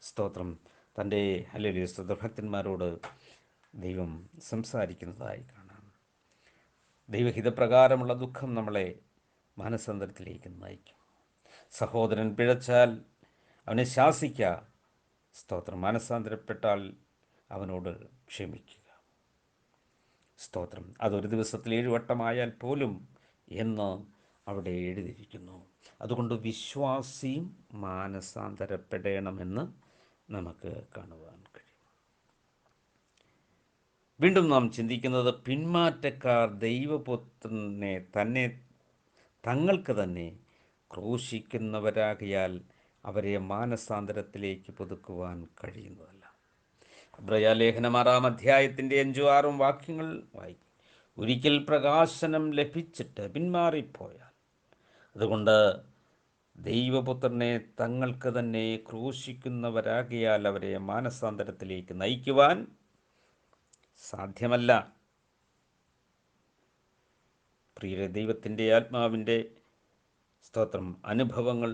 സ്തോത്രം തൻ്റെ ഹല്ലേലൂയ ഭക്തന്മാരോട് ദൈവം സംസാരിക്കുന്നതായി കാണാം. ദൈവഹിതപ്രകാരമുള്ള ദുഃഖം നമ്മളെ മാനസാന്തരത്തിലേക്ക് നയിക്കും. സഹോദരൻ പിഴച്ചാൽ അവനെ ശാസിക്കുക. സ്തോത്രം. മാനസാന്തരപ്പെട്ടാൽ അവനോട് ക്ഷമിക്കുക. സ്തോത്രം. അതൊരു ദിവസത്തിൽ 7 വട്ടമായാൽ പോലും എന്ന് അവിടെ എഴുതിയിരിക്കുന്നു. അതുകൊണ്ട് വിശ്വാസിയും മാനസാന്തരപ്പെടണമെന്ന് നമുക്ക് കാണുവാൻ കഴിയും. വീണ്ടും നാം ചിന്തിക്കുന്നത് പിന്മാറ്റക്കാർ ദൈവപുത്രനെ തങ്ങൾക്ക് തന്നെ ക്രൂശിക്കുന്നവരാകിയാൽ അവരെ മാനസാന്തരത്തിലേക്ക് പുതുക്കുവാൻ കഴിയുന്നതല്ല. എബ്രായലേഖനം 6-ാം അധ്യായത്തിൻ്റെ 5, 6 വാക്യങ്ങൾ വായിക്കും. ഒരിക്കൽ പ്രകാശനം ലഭിച്ചിട്ട് പിന്മാറിപ്പോയാൽ, അതുകൊണ്ട് ദൈവപുത്രനെ തങ്ങൾക്ക് തന്നെ ക്രൂശിക്കുന്നവരാകിയാൽ അവരെ മാനസാന്തരത്തിലേക്ക് നയിക്കുവാൻ സാധ്യമല്ല. പ്രിയരെ, ദൈവത്തിൻ്റെ ആത്മാവിൻ്റെ സ്തോത്രം അനുഭവങ്ങൾ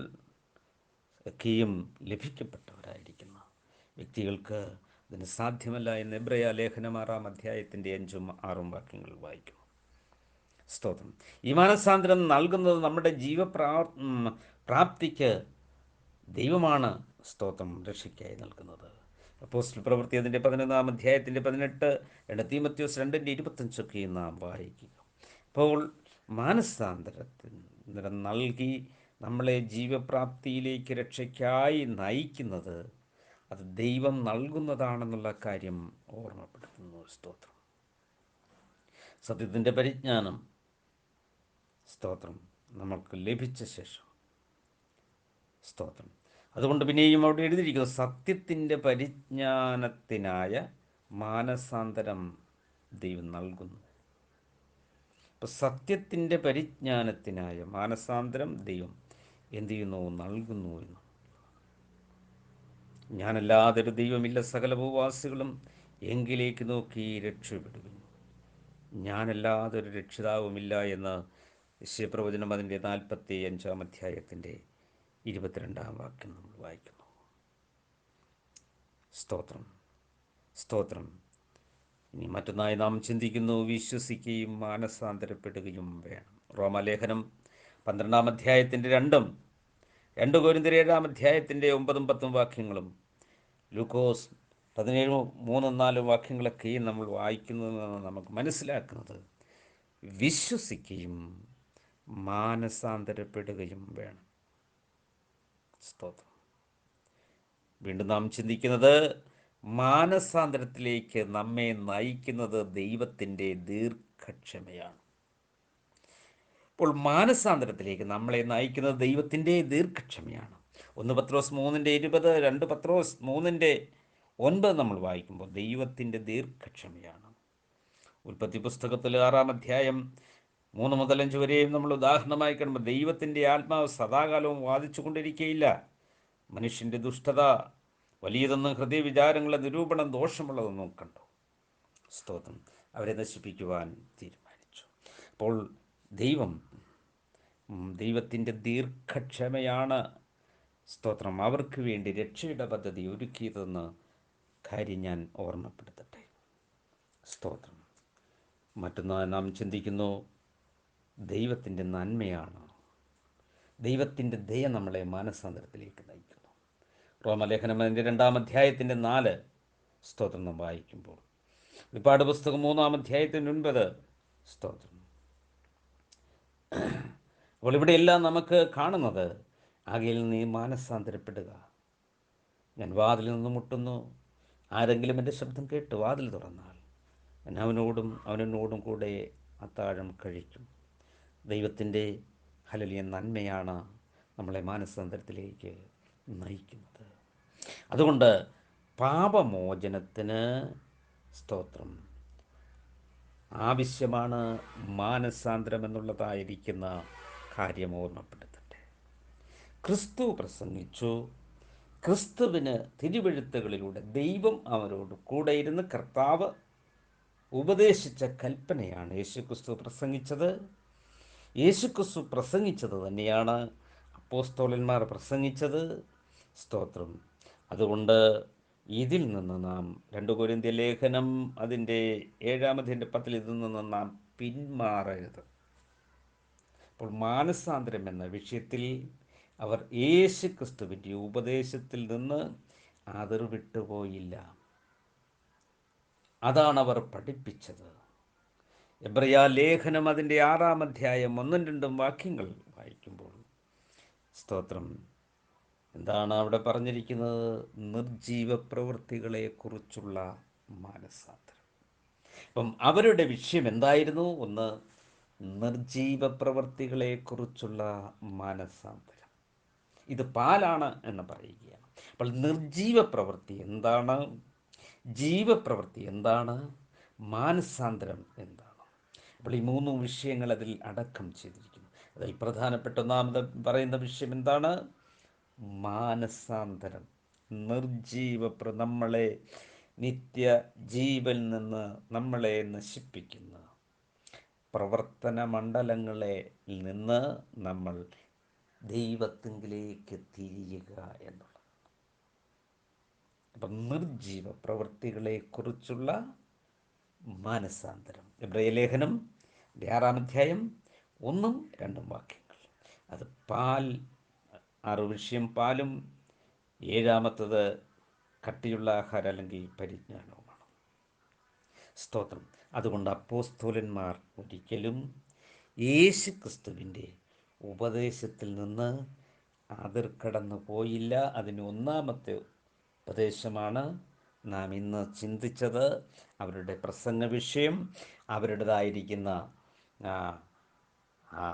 ഒക്കെയും ലഭിക്കപ്പെട്ടവരായിരിക്കുന്ന വ്യക്തികൾക്ക് അതിന് സാധ്യമല്ല എന്ന് എബ്രായലേഖനം 6-ാം അധ്യായത്തിൻ്റെ 5, 6 വാക്യങ്ങൾ വായിക്കും. സ്തോത്രം. ഈ മാനസാന്തരം നൽകുന്നത് നമ്മുടെ പ്രാപ്തിക്ക് ദൈവമാണ്. സ്തോത്രം. രക്ഷയ്ക്കായി നൽകുന്നത്. അപ്പോസ്തല പ്രവൃത്തി അതിൻ്റെ 11-ാം അധ്യായത്തിൻ്റെ 18, 2 തീമോഥെയോസ് 2:25 നാം വായിക്കുക. അപ്പോൾ മാനസാന്തരത്തിന് നൽകി നമ്മളെ ജീവപ്രാപ്തിയിലേക്ക് രക്ഷയ്ക്കായി നയിക്കുന്നത് അത് ദൈവം നൽകുന്നതാണെന്നുള്ള കാര്യം ഓർമ്മപ്പെടുത്തുന്നു. സ്തോത്രം. സത്യത്തിൻ്റെ പരിജ്ഞാനം, സ്തോത്രം, നമുക്ക് ലഭിച്ച ശേഷം, സ്തോത്രം, അതുകൊണ്ട് പിന്നെയും അവിടെ എഴുതിയിരിക്കുന്നു, സത്യത്തിൻ്റെ പരിജ്ഞാനത്തിനായ മാനസാന്തരം ദൈവം നൽകുന്നു. അപ്പോൾ സത്യത്തിൻ്റെ പരിജ്ഞാനത്തിനായ മാനസാന്തരം ദൈവം എന്ത് ചെയ്യുന്നു? നൽകുന്നു എന്ന്. ഞാനല്ലാതൊരു ദൈവമില്ല, സകല ഭൂവാസികളും എങ്കിലേക്ക് നോക്കി രക്ഷപ്പെടുവിൻ. ഞാനല്ലാതൊരു രക്ഷിതാവുമില്ല എന്ന് യശയ്യാപ്രവചനം അതിൻ്റെ 45-ാം അധ്യായത്തിൻ്റെ 22-ാം വാക്യം നമ്മൾ വായിക്കുന്നു. സ്തോത്രം, സ്തോത്രം. ഇനി മറ്റൊന്നായി നാം ചിന്തിക്കുന്നു, വിശ്വസിക്കുകയും മാനസാന്തരപ്പെടുകയും വേണം. റോമാലേഖനം 12-ാം അധ്യായത്തിൻ്റെ 2 കൊരിന്ത്യർ 7-ാം അധ്യായത്തിൻ്റെ 9-10 വാക്യങ്ങളും ലൂക്കോസ് 17-3-4 വാക്യങ്ങളൊക്കെയും നമ്മൾ വായിക്കുന്നതിൽ നിന്ന് നമുക്ക് മനസ്സിലാക്കുന്നത് വിശ്വസിക്കുകയും മാനസാന്തരപ്പെടുകയും വേണം. സ്തോത്രം. വീണ്ടും നാം ചിന്തിക്കുന്നത്, മാനസാന്തരത്തിലേക്ക് നമ്മെ നയിക്കുന്നത് ദൈവത്തിൻ്റെ ദീർഘക്ഷമയാണ്. അപ്പോൾ മാനസാന്തരത്തിലേക്ക് നമ്മളെ നയിക്കുന്നത് ദൈവത്തിൻ്റെ ദീർഘക്ഷമയാണ്. 1 പത്രോസ് 3:20, 2 പത്രോസ് 3:9 നമ്മൾ വായിക്കുമ്പോൾ ദൈവത്തിൻ്റെ ദീർഘക്ഷമയാണ്. ഉൽപ്പത്തി പുസ്തകത്തിൽ 6-ാം അധ്യായം 3 മുതൽ 5 വരെയും നമ്മൾ ഉദാഹരണമായി കാണുമ്പോൾ ദൈവത്തിൻ്റെ ആത്മാവ് സദാകാലവും വാദിച്ചു കൊണ്ടിരിക്കുകയില്ല. മനുഷ്യൻ്റെ ദുഷ്ടത വലിയതെന്നും ഹൃദയവിചാരങ്ങളുടെ നിരൂപണം ദോഷമുള്ളതെന്നും കണ്ടു. സ്തോത്രം. അവരെ നശിപ്പിക്കുവാൻ തീരുമാനിച്ചു. അപ്പോൾ ദൈവത്തിൻ്റെ ദീർഘക്ഷമയാണ്, സ്തോത്രം, അവർക്ക് വേണ്ടി രക്ഷയുടെ പദ്ധതി ഒരുക്കിയതെന്ന് കാര്യം ഞാൻ ഓർമ്മപ്പെടുത്തട്ടെ. സ്തോത്രം. മറ്റൊന്ന് നാം ചിന്തിക്കുന്നു, ദൈവത്തിൻ്റെ നന്മയാണ്, ദൈവത്തിൻ്റെ ദയ നമ്മളെ മാനസാന്തരത്തിലേക്ക് നയിക്കുന്നു. റോമലേഖനം അതിൻ്റെ 2-ാം അധ്യായത്തിൻ്റെ 4, സ്തോത്രം, നാം വായിക്കുമ്പോൾ വെളിപ്പാട് പുസ്തകം 3-ാം അധ്യായത്തിൻ്റെ 9, സ്തോത്രം. അപ്പോൾ ഇവിടെയെല്ലാം നമുക്ക് കാണുന്നത്, ആകയാൽ നീ മാനസാന്തരപ്പെടുക. ഞാൻ വാതിലിൽ നിന്ന് മുട്ടുന്നു, ആരെങ്കിലും എൻ്റെ ശബ്ദം കേട്ട് വാതിൽ തുറന്നാൽ ഞാൻ അവനോടും കൂടെ അത്താഴം കഴിക്കും. ദൈവത്തിൻ്റെ ഹല്ലേലൂയ നന്മയാണ് നമ്മളെ മാനസാന്തരത്തിലേക്ക് നയിക്കുന്നത്. അതുകൊണ്ട് പാപമോചനത്തിന്, സ്തോത്രം, ആവശ്യമാണ് മാനസാന്തരം എന്നുള്ളതായിരിക്കുന്ന കാര്യം ഓർമ്മപ്പെടുത്തട്ടെ. ക്രിസ്തു പ്രസംഗിച്ചു, ക്രിസ്തുവിന് തിരുവെഴുത്തുകളിലൂടെ ദൈവം അവരോട് കൂടെ ഇരുന്ന് കർത്താവ് ഉപദേശിച്ച കൽപ്പനയാണ് യേശുക്രിസ്തു പ്രസംഗിച്ചത്. യേശുക്രിസ്തു പ്രസംഗിച്ചത് തന്നെയാണ് അപ്പോസ്തലന്മാർ പ്രസംഗിച്ചത്. സ്തോത്രം. അതുകൊണ്ട് ഇതിൽ നിന്ന് നാം 2 കൊരിന്ത്യർ ലേഖനം അതിൻ്റെ 7-ാം അധ്യായത്തിൻ്റെ 10 ഇതിൽ നിന്ന് നാം പിന്മാറരുത്. അപ്പോൾ മാനസാന്തരം എന്ന വിഷയത്തിൽ അവർ യേശുക്രിസ്തുവിൻ്റെ ഉപദേശത്തിൽ നിന്ന് അതിർവിട്ടുപോയില്ല. അതാണ് അവർ പഠിപ്പിച്ചത്. എബ്രയ ലേഖനം അതിൻ്റെ 6-ാം അധ്യായം 1-2 വാക്യങ്ങൾ വായിക്കുമ്പോൾ, സ്തോത്രം, എന്താണ് അവിടെ പറഞ്ഞിരിക്കുന്നത്? നിർജീവ പ്രവൃത്തികളെക്കുറിച്ചുള്ള മാനസാന്തരം. അപ്പം അവരുടെ വിഷയം എന്തായിരുന്നു? ഒന്ന്, നിർജീവ പ്രവൃത്തികളെക്കുറിച്ചുള്ള മാനസാന്തരം. ഇത് പാലാണ് എന്ന് പറയുകയാണ്. അപ്പോൾ നിർജീവ പ്രവൃത്തി എന്താണ്? ജീവപ്രവൃത്തി എന്താണ്? മാനസാന്തരം എന്താണ്? അപ്പോൾ ഈ 3 വിഷയങ്ങൾ അതിൽ അടക്കം ചെയ്തിരിക്കുന്നു. അതിൽ പ്രധാനപ്പെട്ട ഒന്നാമത് പറയുന്ന വിഷയം എന്താണ്? മാനസാന്തരം. നമ്മളെ നിത്യ ജീവൻ നിന്ന് നമ്മളെ നശിപ്പിക്കുന്ന പ്രവർത്തന മണ്ഡലങ്ങളെ നിന്ന് നമ്മൾ ദൈവത്തിങ്കിലേക്ക് തിരിയുക എന്നുള്ളത്. അപ്പം നിർജീവ പ്രവൃത്തികളെക്കുറിച്ചുള്ള മാനസാന്തരം. എബ്രയ ലേഖനം 6-ാം അധ്യായം 1-2 വാക്യങ്ങൾ. അത് 6 വിഷയം പാലും 7-ാമത്തത് കട്ടിയുള്ള ആഹാരം അല്ലെങ്കിൽ പരിജ്ഞാനവുമാണ്. സ്തോത്രം. അതുകൊണ്ട് അപ്പോസ്തലന്മാർ ഒരിക്കലും യേശുക്രിസ്തുവിൻ്റെ ഉപദേശത്തിൽ നിന്ന് അതിർ കടന്നു പോയില്ല. അതിന് ഒന്നാമത്തെ ഉപദേശമാണ് നാം ഇന്ന് ചിന്തിച്ചത്. അവരുടെ പ്രസംഗ വിഷയം അവരുടേതായിരിക്കുന്ന ആ, ആ,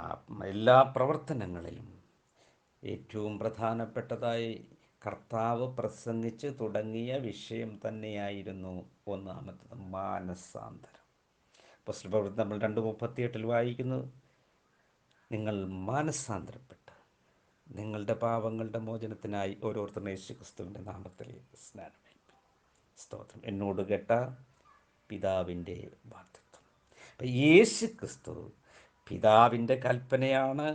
എല്ലാ പ്രവർത്തനങ്ങളിലും ഏറ്റവും പ്രധാനപ്പെട്ടതായി കർത്താവ് പ്രസംഗിച്ച് തുടങ്ങിയ വിഷയം തന്നെയായിരുന്നു ഒന്നാമത്തത് മാനസാന്തരം. അപ്പോസ്തല പ്രവൃത്തി നമ്മൾ 2:38 വായിക്കുന്നു, നിങ്ങൾ മാനസാന്തരപ്പെട്ട് നിങ്ങളുടെ പാപങ്ങളുടെ മോചനത്തിനായി ഓരോരുത്തരും യേശുക്രിസ്തുവിൻ്റെ നാമത്തിൽ സ്നാനമേൽപ്പി. സ്തോത്രം. എന്നോട് കേട്ട പിതാവിൻ്റെ വാഗ്ദത്തം. അപ്പം യേശുക്രിസ്തു പിതാവിൻ്റെ കൽപ്പനയാണ്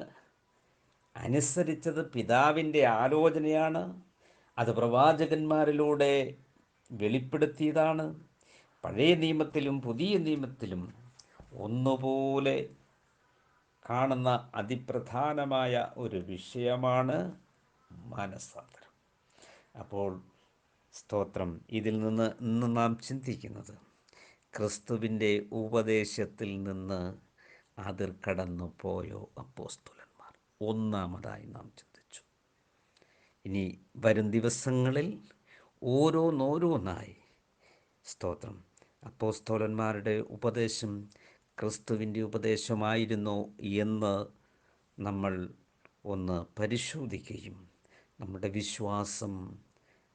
അനുസരിച്ചത്, പിതാവിൻ്റെ ആലോചനയാണ്. അത് പ്രവാചകന്മാരിലൂടെ വെളിപ്പെടുത്തിയതാണ്. പഴയ നിയമത്തിലും പുതിയ നിയമത്തിലും ഒന്നുപോലെ കാണുന്ന അതിപ്രധാനമായ ഒരു വിഷയമാണ് മാനസാന്തരം. അപ്പോൾ സ്തോത്രം, ഇതിൽ നിന്ന് ഇന്ന് നാം ചിന്തിക്കുന്നത് ക്രിസ്തുവിൻ്റെ ഉപദേശത്തിൽ നിന്ന് അതിർ കടന്നു പോയോ അപ്പോസ്തലന്മാർ. ഒന്നാമതായി നാം ചിന്തിച്ചു. ഇനി വരും ദിവസങ്ങളിൽ ഓരോന്നോരോന്നായി സ്തോത്രം അപ്പോസ്തലന്മാരുടെ ഉപദേശം ക്രിസ്തുവിൻ്റെ ഉപദേശമായിരുന്നോ എന്ന് നമ്മൾ ഒന്ന് പരിശോധിക്കുകയും നമ്മുടെ വിശ്വാസം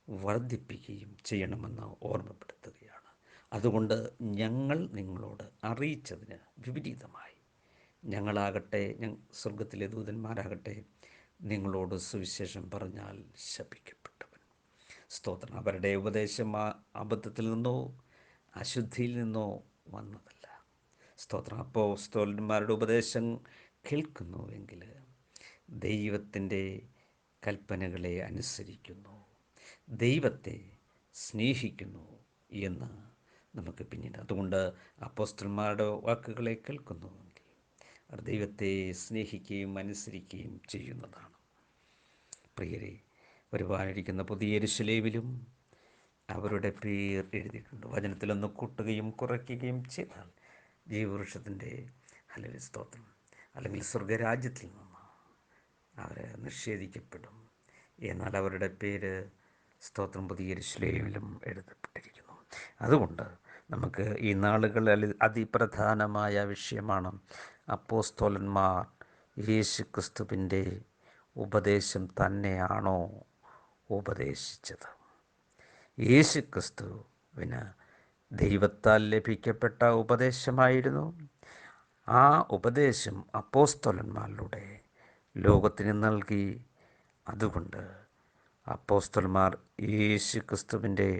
വർദ്ധിപ്പിക്കുകയും ചെയ്യണമെന്ന് ഓർമ്മപ്പെടുത്തുകയാണ്. അതുകൊണ്ട് ഞങ്ങൾ നിങ്ങളോട് അറിയിച്ചതിന് വിപരീതമായി ഞങ്ങളാകട്ടെ, സ്വർഗത്തിലെ ദൂതന്മാരാകട്ടെ, നിങ്ങളോട് സുവിശേഷം പറഞ്ഞാൽ ശപിക്കപ്പെട്ടവൻ. സ്തോത്രം. അവരുടെ ഉപദേശം അബദ്ധത്തിൽ നിന്നോ അശുദ്ധിയിൽ നിന്നോ വന്നതല്ല. സ്തോത്രം. അപ്പോസ്തലന്മാരുടെ ഉപദേശം കേൾക്കുന്നുവെങ്കിൽ ദൈവത്തിൻ്റെ കൽപ്പനകളെ അനുസരിക്കുന്നു, ദൈവത്തെ സ്നേഹിക്കുന്നു എന്ന് നമുക്ക് പിന്നീട്. അതുകൊണ്ട് അപ്പോസ്തലന്മാരുടെ വാക്കുകളെ കേൾക്കുന്നുവെങ്കിൽ അവർ ദൈവത്തെ സ്നേഹിക്കുകയും അനുസരിക്കുകയും ചെയ്യുന്നതാണ്. പ്രിയരെ, വരുവാനിരിക്കുന്ന പുതിയ യെരൂശലേമിലും അവരുടെ പേർ എഴുതിയിട്ടുണ്ട്. വചനത്തിലൊന്ന് കൂട്ടുകയും കുറയ്ക്കുകയും ചെയ്താൽ ജീവവൃക്ഷത്തിൻ്റെ ഹല്ലേലൂയ സ്തോത്രം അല്ലെങ്കിൽ സ്വർഗരാജ്യത്തിൽ നിന്ന് അവർ നിഷേധിക്കപ്പെടും. എന്നാൽ അവരുടെ പേര് സ്തോത്രം പുതിയ യെരൂശലേമിലും എഴുതപ്പെട്ടിരിക്കുന്നു. അതുകൊണ്ട് നമുക്ക് ഈ നാളുകളിൽ അതിപ്രധാനമായ വിഷയമാണ് അപ്പോസ്തലന്മാർ യേശുക്രിസ്തുവിൻ്റെ ഉപദേശം തന്നെയാണോ ഉപദേശിച്ചത്. യേശുക്രിസ്തുവിന് ദൈവത്താൽ ലഭിക്കപ്പെട്ട ഉപദേശമായിരുന്നു. ആ ഉപദേശം അപ്പോസ്തലന്മാരിലൂടെ ലോകത്തിന് നൽകി. അതുകൊണ്ട് അപ്പോസ്തലന്മാർ യേശുക്രിസ്തുവിൻ്റെ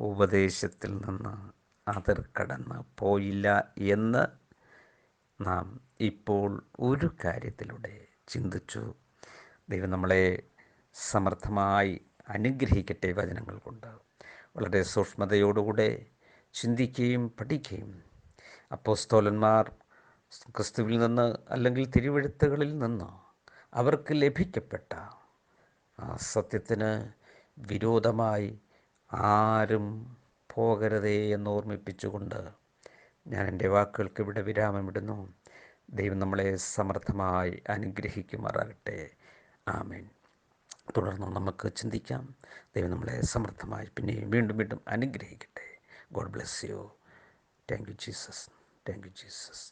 ഉപദേശത്തിൽ നിന്ന് അതിർ കടന്ന് പോയില്ല എന്ന് നാം ഇപ്പോൾ ഒരു കാര്യത്തിലൂടെ ചിന്തിച്ചു. ദൈവം നമ്മളെ സമർത്ഥമായി അനുഗ്രഹിക്കട്ടെ. വചനങ്ങൾ കൊണ്ട് വളരെ സൂക്ഷ്മതയോടുകൂടെ ചിന്തിക്കുകയും പഠിക്കുകയും അപ്പോസ്തലന്മാർ ക്രിസ്തുവിൽ നിന്ന് അല്ലെങ്കിൽ തിരുവെഴുത്തുകളിൽ നിന്ന് അവർക്ക് ലഭിക്കപ്പെട്ട ആ സത്യത്തിന് വിരോധമായി ആരും പോകരുതേ എന്ന് ഓർമ്മിപ്പിച്ചുകൊണ്ട് ഞാൻ എൻ്റെ വാക്കുകൾക്ക് ഇവിടെ വിരാമമിടുന്നു. ദൈവം നമ്മളെ സമർത്ഥമായി അനുഗ്രഹിക്കുമാറാകട്ടെ. ആമേൻ. തുടർന്ന് നമുക്ക് ചിന്തിക്കാം. ദൈവം നമ്മളെ സമർത്ഥമായി പിന്നെയും വീണ്ടും വീണ്ടും അനുഗ്രഹിക്കട്ടെ. God bless you. Thank you Jesus. Thank you Jesus.